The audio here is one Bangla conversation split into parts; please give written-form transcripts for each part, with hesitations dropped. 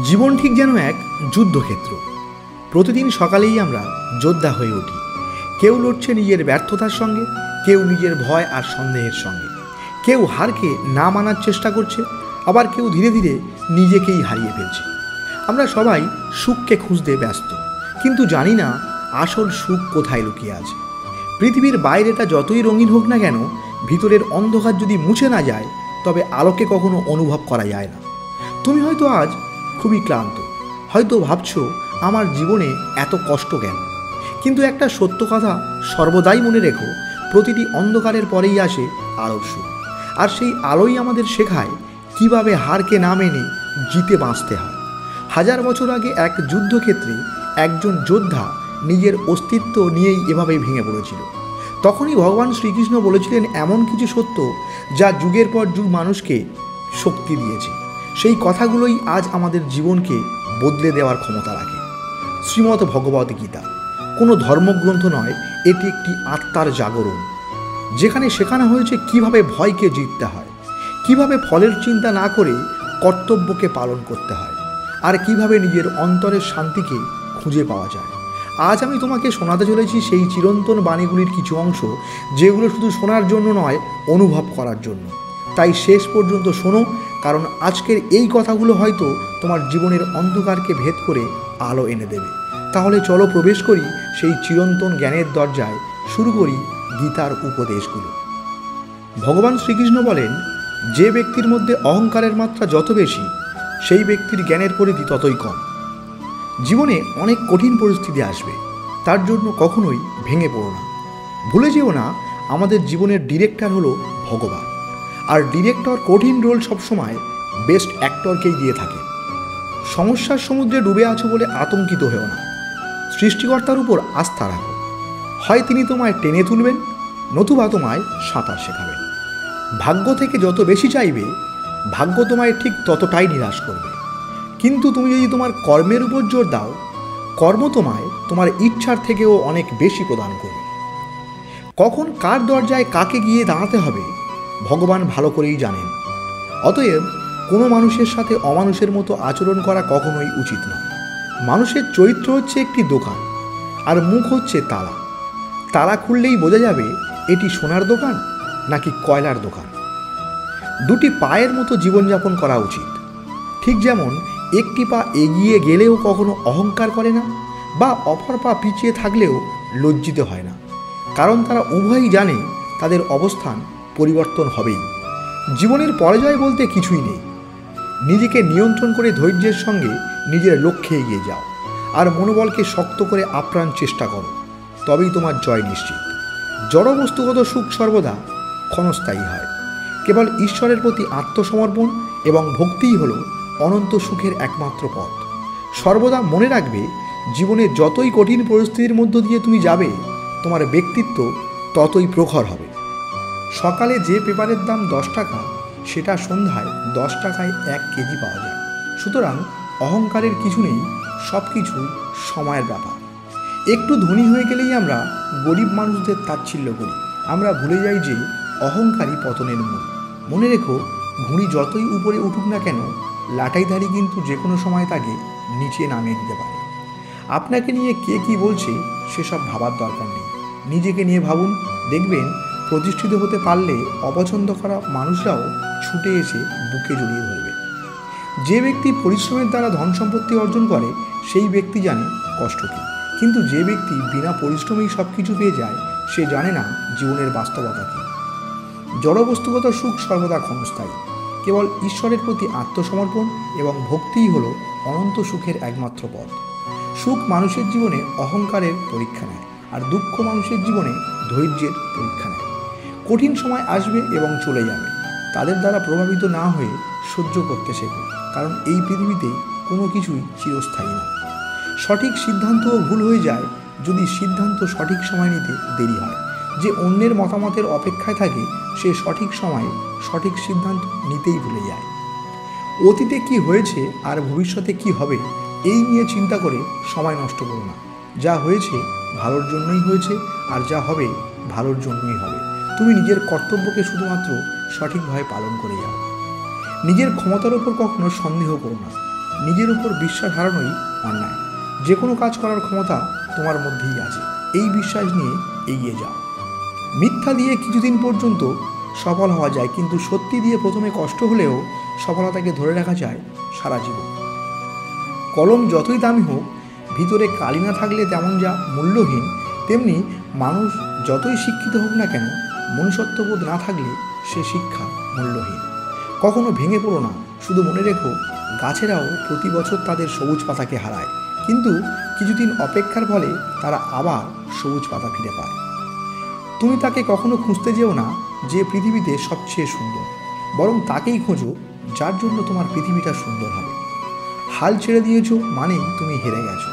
জীবন ঠিক যেন এক যুদ্ধক্ষেত্র। প্রতিদিন সকালেই আমরা যোদ্ধা হয়ে উঠি। কেউ লড়ছে নিজের ব্যর্থতার সঙ্গে, কেউ নিজের ভয় আর সন্দেহের সঙ্গে, কেউ হারকে না মানার চেষ্টা করছে, আবার কেউ ধীরে ধীরে নিজেকেই হারিয়ে ফেলছে। আমরা সবাই সুখকে খুঁজতে ব্যস্ত, কিন্তু জানি না আসল সুখ কোথায় লুকিয়ে আছে। পৃথিবীর বাইরেটা যতই রঙিন হোক না কেন, ভিতরের অন্ধকার যদি মুছে না যায়, তবে আলোকে কখনো অনুভব করা যায় না। তুমি হয়তো আজ খুবই ক্লান্ত, হয়তো ভাবছো আমার জীবনে এত কষ্ট কেন। কিন্তু একটা সত্য কথা সর্বদাই মনে রেখো, প্রতিটি অন্ধকারের পরেই আসে আলোর সুখ। আর সেই আলোই আমাদের শেখায় কিভাবে হারকে না মেনে জিতে বাঁচতে হয়। হাজার বছর আগে এক যুদ্ধক্ষেত্রে একজন যোদ্ধা নিজের অস্তিত্ব নিয়েই এভাবেই ভেঙে পড়েছিল। তখনই ভগবান শ্রীকৃষ্ণ বলেছিলেন এমন কিছু সত্য যা যুগের পর যুগ মানুষকে শক্তি দিয়েছে। সেই কথাগুলোই আজ আমাদের জীবনকে বদলে দেওয়ার ক্ষমতা রাখে। শ্রীমদ্ ভগবদ্ গীতা কোনো ধর্মগ্রন্থ নয়, এটি একটি আত্মার জাগরণ, যেখানে শেখানো হয়েছে কিভাবে ভয়কে জিততে হয়, কিভাবে ফলের চিন্তা না করে কর্তব্যকে পালন করতে হয়, আর কিভাবে নিজের অন্তরের শান্তিকে খুঁজে পাওয়া যায়। আজ আমি তোমাকে শোনাতে চলেছি সেই চিরন্তন বাণীগুলির কিছু অংশ, যেগুলো শুধু শোনার জন্য নয়, অনুভব করার জন্য। তাই শেষ পর্যন্ত শোনো, কারণ আজকের এই কথাগুলো হয়তো তোমার জীবনের অন্ধকারকে ভেদ করে আলো এনে দেবে। তাহলে চলো প্রবেশ করি সেই চিরন্তন জ্ঞানের দরজায়, শুরু করি গীতার উপদেশগুলো। ভগবান শ্রীকৃষ্ণ বলেন, যে ব্যক্তির মধ্যে অহংকারের মাত্রা যত বেশি, সেই ব্যক্তির জ্ঞানের পরিধি ততই কম। জীবনে অনেক কঠিন পরিস্থিতি আসবে, তার জন্য কখনোই ভেঙে পড়ো না। ভুলে যেও না, আমাদের জীবনের ডিরেক্টর হলো ভগবান, আর ডিরেক্টর কঠিন রোল সবসময় বেস্ট অ্যাক্টরকেই দিয়ে থাকে। সমস্যার সমুদ্রে ডুবে আছো বলে আতঙ্কিত হও না, সৃষ্টিকর্তার উপর আস্থা রাখো। হয় তিনি তোমায় টেনে তুলবেন, নতুবা তোমায় সাঁতার শেখাবেন। ভাগ্য থেকে যত বেশি চাইবে, ভাগ্য তোমায় ঠিক ততটাই নিরাশ করবে। কিন্তু তুমি যদি তোমার কর্মের উপর জোর দাও, কর্ম তোমায় তোমার ইচ্ছার থেকেও অনেক বেশি প্রদান করবে। কখন কার দরজায় কাকে গিয়ে দাঁড়াতে হবে, ভগবান ভালো করেই জানেন। অতএব কোনো মানুষের সাথে অমানুষের মতো আচরণ করা কখনোই উচিত নয়। মানুষের চরিত্র হচ্ছে একটি দোকান, আর মুখ হচ্ছে তালা। তালা খুললেই বোঝা যাবে এটি সোনার দোকান নাকি কয়লার দোকান। দুটি পায়ের মতো জীবনযাপন করা উচিত। ঠিক যেমন একটি পা এগিয়ে গেলেও কখনো অহংকার করে না, বা অপর পা পিছিয়ে থাকলেও লজ্জিত হয় না, কারণ তারা উভয়ই জানে তাদের অবস্থান পরিবর্তন হবেই। জীবনের পরাজয় বলতে কিছুই নেই। নিজেকে নিয়ন্ত্রণ করে ধৈর্যের সঙ্গে নিজের লক্ষ্যে এগিয়ে যাও, আর মনোবলকে শক্ত করে আপ্রাণ চেষ্টা করো, তবেই তোমার জয় নিশ্চিত। জড়বস্তুগত সুখ সর্বদা ক্ষণস্থায়ী হয়। কেবল ঈশ্বরের প্রতি আত্মসমর্পণ এবং ভক্তিই হল অনন্ত সুখের একমাত্র পথ। সর্বদা মনে রাখবে, জীবনে যতই কঠিন পরিস্থিতির মধ্য দিয়ে তুমি যাবে, তোমার ব্যক্তিত্ব ততই প্রখর হবে। সকালে যে পেপারের দাম 10 টাকা, সেটা সন্ধ্যায় 10 টাকায় 1 কেজি পাওয়া যায়। সুতরাং অহংকারের কিছু নেই, সব কিছুই সময়ের ব্যাপার। একটু ধনী হয়ে গেলেই আমরা গরিব মানুষদের তাচ্ছিল্য করি। আমরা ভুলে যাই যে অহংকারই পতনের মূল। মনে রেখো, ঘুড়ি যতই উপরে উঠুক না কেন, লাটাইধারী কিন্তু যে কোনো সময় তাকে নিচে নামিয়ে দিতে পারে। আপনাকে নিয়ে কে কী বলছে সেসব ভাবার দরকার নেই। নিজেকে নিয়ে ভাবুন, দেখবেন প্রতিষ্ঠিত হতে পারলে অপছন্দ করা মানুষরাও ছুটে এসে বুকে জড়িয়ে ধরবে। যে ব্যক্তি পরিশ্রমের দ্বারা ধন সম্পত্তি অর্জন করে, সেই ব্যক্তি জানে কষ্ট কী। কিন্তু যে ব্যক্তি বিনা পরিশ্রমেই সব কিছু পেয়ে যায়, সে জানে না জীবনের বাস্তবতা কী। জড়বস্তুগত সুখ সর্বদা ক্ষণস্থায়ী। কেবল ঈশ্বরের প্রতি আত্মসমর্পণ এবং ভক্তিই হল অনন্ত সুখের একমাত্র পথ। সুখ মানুষের জীবনে অহংকারের পরীক্ষা নেয়, আর দুঃখ মানুষের জীবনে ধৈর্যের পরীক্ষা নেয়। কঠিন সময় আসবে এবং চলে যাবে, তাদের দ্বারা প্রভাবিত না হয়ে সহ্য করতে শেখো, কারণ এই পৃথিবীতে কোনো কিছুই চিরস্থায়ী না। সঠিক সিদ্ধান্তও ভুল হয়ে যায় যদি সিদ্ধান্ত সঠিক সময় নিতে দেরি হয়। যে অন্যের মতামতের অপেক্ষায় থাকে, সে সঠিক সময়ে সঠিক সিদ্ধান্ত নিতেই ভুলে যায়। অতীতে কি হয়েছে আর ভবিষ্যতে কি হবে, এই নিয়ে চিন্তা করে সময় নষ্ট করো না। যা হয়েছে ভালোর জন্যই হয়েছে, আর যা হবে ভালোর জন্যই হবে। তুমি নিজের কর্তব্যকে শুধুমাত্র সঠিকভাবে পালন করে যাও। নিজের ক্ষমতার উপর কখনো সন্দেহ করো না। নিজের উপর বিশ্বাস হারানোই অন্যায়। যে কোনো কাজ করার ক্ষমতা তোমার মধ্যেই আছে, এই বিশ্বাস নিয়ে এগিয়ে যাও। মিথ্যা দিয়ে কিছুদিন পর্যন্ত সফল হওয়া যায়, কিন্তু সত্যি দিয়ে প্রথমে কষ্ট হলেও সফলতাকে ধরে রাখা যায় সারা জীবন। কলম যতই দামি হোক, ভিতরে কালি না থাকলে তেমন যা মূল্যহীন, তেমনি মানুষ যতই শিক্ষিত হোক না কেন, মনুষ্যত্ববোধ না থাকলে সে শিক্ষা মূল্যহীন। কখনো ভেঙে পড়ো না, শুধু মনে রেখো গাছেরাও প্রতি বছর তাদের সবুজ পাতাকে হারায়, কিন্তু কিছুদিন অপেক্ষার ফলে তারা আবার সবুজ পাতা ফিরে পায়। তুমি তাকে কখনো খুঁজতে যেও না যে পৃথিবীতে সবচেয়ে সুন্দর, বরং তাকেই খোঁজো যার জন্য তোমার পৃথিবীটা সুন্দর হবে। হাল ছেড়ে দিয়েছো মানেই তুমি হেরে গেছো।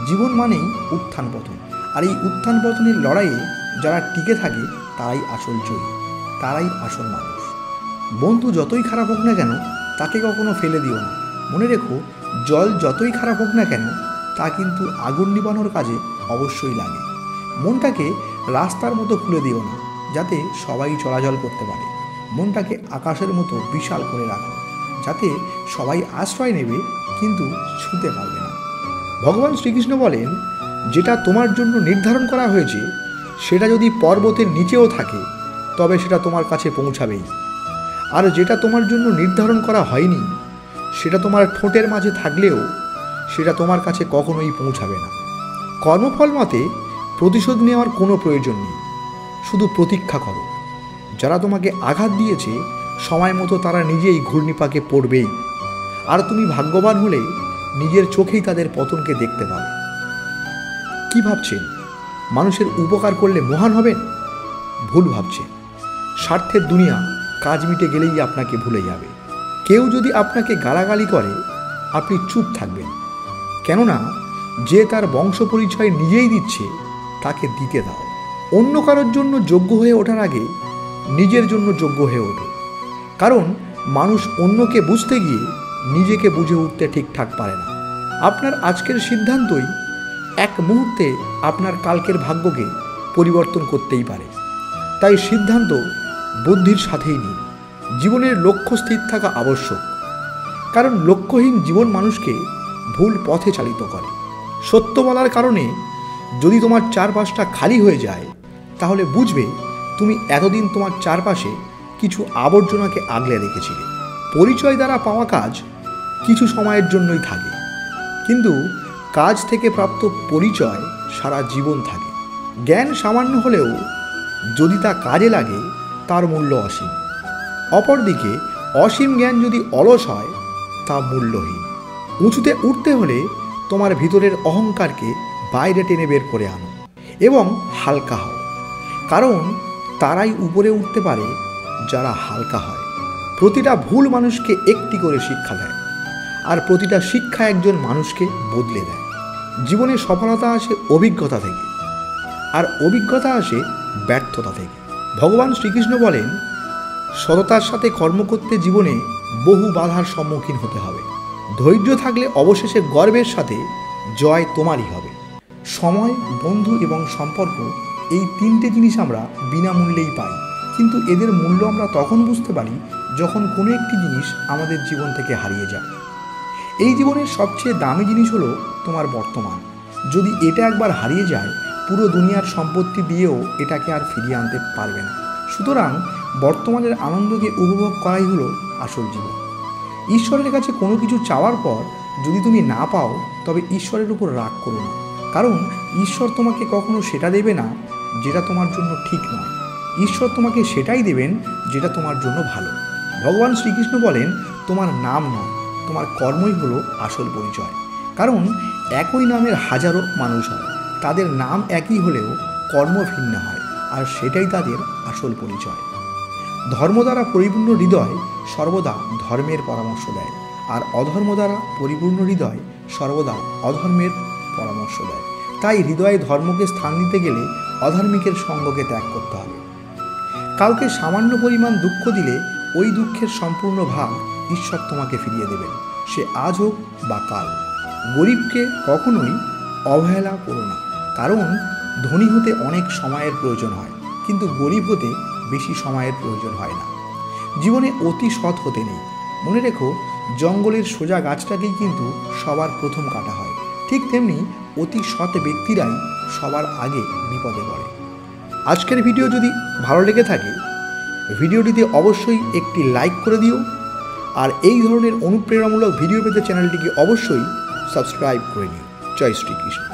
জীবন মানেই উত্থান পতন, আর এই উত্থান পতনের লড়াইয়ে যারা টিকে থাকে তারাই আসল জয়ী, তারাই আসল মানুষ। বন্ধু যতই খারাপ হোক না কেন, তাকে কখনো ফেলে দিও না। মনে রেখো, জল যতই খারাপ হোক না কেন, তা কিন্তু আগুন নিবানোর কাজে অবশ্যই লাগে। মনটাকে রাস্তার মতো খুলে দিও না, যাতে সবাই চলাচল করতে পারে। মনটাকে আকাশের মতো বিশাল করে রাখো, যাতে সবাই আশ্রয় নেবে কিন্তু ছুঁতে পারবে না। ভগবান শ্রীকৃষ্ণ বলেন, যেটা তোমার জন্য নির্ধারণ করা হয়েছে সেটা যদি পর্বতের নিচেও থাকে তবে সেটা তোমার কাছে পৌঁছাবেই, আর যেটা তোমার জন্য নির্ধারণ করা হয়নি সেটা তোমার ঠোঁটের মাঝে থাকলেও সেটা তোমার কাছে কখনোই পৌঁছাবে না। কর্মফল মতে প্রতিশোধ নেওয়ার কোনো প্রয়োজন নেই, শুধু প্রতীক্ষা করো। যারা তোমাকে আঘাত দিয়েছে সময় মতো তারা নিজেই ঘূর্ণিপাকে পড়বেই, আর তুমি ভাগ্যবান হলে নিজের চোখেই তাদের পতনকে দেখতে পাবে। কি ভাবছেন মানুষের উপকার করলে মহান হবেন? ভুল ভাবছেন। স্বার্থের দুনিয়া কাজ মিটে গেলেই আপনাকে ভুলে যাবে। কেউ যদি আপনাকে গালাগালি করে আপনি চুপ থাকবেন, কেননা যে তার বংশ পরিচয় নিজেই দিচ্ছে তাকে দিতে দাও। অন্য কারোর জন্য যোগ্য হয়ে ওঠার আগে নিজের জন্য যোগ্য হয়ে ওঠো, কারণ মানুষ অন্যকে বুঝতে গিয়ে নিজেকে বুঝে উঠতে ঠিকঠাক পারে না। আপনার আজকের সিদ্ধান্তই এক মুহূর্তে আপনার কালকের ভাগ্যকে পরিবর্তন করতেই পারে। তাই সিদ্ধান্ত বুদ্ধির সাথেই নিন। জীবনের লক্ষ্য স্থির থাকা আবশ্যক, কারণ লক্ষ্যহীন জীবন মানুষকে ভুল পথে চালিত করে। সত্য বলার কারণে যদি তোমার চারপাশটা খালি হয়ে যায়, তাহলে বুঝবে তুমি এতদিন তোমার চারপাশে কিছু আবর্জনাকে আগলে রেখেছিলে। পরিচয় দ্বারা পাওয়া কাজ কিছু সময়ের জন্যই থাকে, কিন্তু কাজ থেকে প্রাপ্ত পরিচয় সারা জীবন থাকে। জ্ঞান সামান্য হলেও যদি তা কাজে লাগে তার মূল্য অসীম। অপরদিকে অসীম জ্ঞান যদি অলস হয় তা মূল্যহীন। উঁচুতে উঠতে হলে তোমার ভিতরের অহংকারকে বাইরে টেনে বের করে আনো এবং হালকা হও, কারণ তারাই উপরে উঠতে পারে যারা হালকা হয়। প্রতিটা ভুল মানুষকে একটি করে শিক্ষা দেয়, আর প্রতিটা শিক্ষা একজন মানুষকে বদলে দেয়। জীবনে সফলতা আসে অভিজ্ঞতা থেকে, আর অভিজ্ঞতা আসে ব্যর্থতা থেকে। ভগবান শ্রীকৃষ্ণ বলেন, সততার সাথে কর্ম করতে জীবনে বহু বাধার সম্মুখীন হতে হবে। ধৈর্য থাকলে অবশেষে গর্বের সাথে জয় তোমারই হবে। সময়, বন্ধু এবং সম্পর্ক, এই তিনটে জিনিস আমরা বিনামূল্যেই পাই, কিন্তু এদের মূল্য আমরা তখন বুঝতে পারি যখন কোনো একটি জিনিস আমাদের জীবন থেকে হারিয়ে যায়। এই জীবনের সবচেয়ে দামি জিনিস হলো তোমার বর্তমান। যদি এটা একবার হারিয়ে যায়, পুরো দুনিয়ার সম্পত্তি দিয়েও এটাকে আর ফিরিয়ে আনতে পারবে না। সুতরাং বর্তমানের আনন্দকে উপভোগ করাই হলো আসল জীবন। ঈশ্বরের কাছে কোনো কিছু চাওয়ার পর যদি তুমি না পাও, তবে ঈশ্বরের উপর রাগ করো না, কারণ ঈশ্বর তোমাকে কখনো সেটা দেবে না যেটা তোমার জন্য ঠিক নয়। ঈশ্বর তোমাকে সেটাই দেবেন যেটা তোমার জন্য ভালো। ভগবান শ্রীকৃষ্ণ বলেন, তোমার নাম নয়, তোমার কর্মই হলো আসল পরিচয়। কারণ একই নামের হাজারো মানুষ হয়, তাদের নাম একই হলেও কর্ম ভিন্ন হয়, আর সেটাই তাদের আসল পরিচয়। ধর্ম দ্বারা পরিপূর্ণ হৃদয় সর্বদা ধর্মের পরামর্শ দেয়, আর অধর্ম দ্বারা পরিপূর্ণ হৃদয় সর্বদা অধর্মের পরামর্শ দেয়। তাই হৃদয়ে ধর্মকে স্থান দিতে গেলে অধার্মিকের সঙ্গকে ত্যাগ করতে হবে। কাউকে সামান্য পরিমাণ দুঃখ দিলে ওই দুঃখের সম্পূর্ণ ভাগ ঈশ্বর তোমাকে ফিরিয়ে দেবেন, সে আজ হোক বা কাল। গরিবকে কখনোই অবহেলা করো না, কারণ ধনী হতে অনেক সময়ের প্রয়োজন হয়, কিন্তু গরিব হতে বেশি সময়ের প্রয়োজন হয় না। জীবনে অতি সৎ হতে নেই। মনে রেখো, জঙ্গলের সোজা গাছটাকেই কিন্তু সবার প্রথম কাটা হয়। ঠিক তেমনি অতি সৎ ব্যক্তিরাই সবার আগে বিপদে পড়ে। আজকের ভিডিও যদি ভালো লেগে থাকে ভিডিওটিতে অবশ্যই একটি লাইক করে দিও, আর এই ধরনের অনুপ্রেরণামূলক ভিডিও পেতে চ্যানেলটিকে অবশ্যই সাবস্ক্রাইব করে নিও। জয় শ্রীকৃষ্ণ।